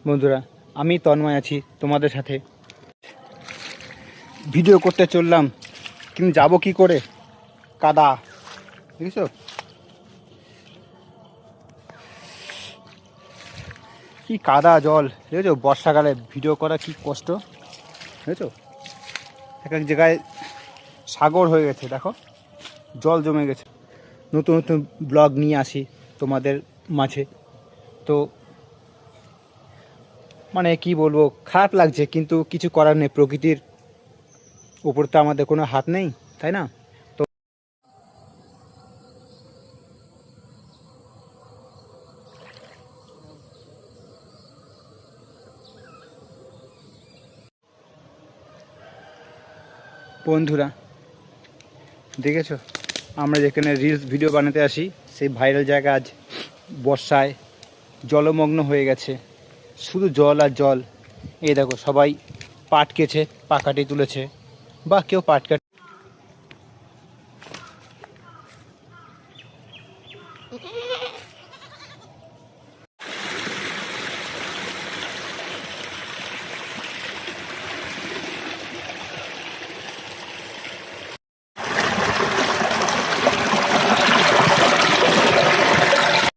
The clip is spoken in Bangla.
বন্ধুরা, আমি তন্ময় আছি তোমাদের সাথে। ভিডিও করতে চললাম, কিন্তু যাব কি করে? কাদা, দেখেছো কি কাদা জল, দেখেছো? বর্ষাকালে ভিডিও করা কি কষ্ট, দেখেছো? এক এক জায়গায় সাগর হয়ে গেছে, দেখো জল জমে গেছে। নতুন নতুন ব্লগ নিয়ে আসি তোমাদের মাঝে। তো মানে কি বলবো, খারাপ লাগছে, কিন্তু কিছু করার নেই। প্রকৃতির উপর তো আমাদের কোনো হাত নেই, তাই না? তো বন্ধুরা, দেখেছো আমরা যেখানে রিলস ভিডিও বানাতে আসি, সেই ভাইরাল জায়গা আজ বর্ষায় জলমগ্ন হয়ে গেছে। শুধু জল আর জল। এই দেখো, সবাই পাট কেছে, পাকাটি তুলেছে, বা কেউ পাট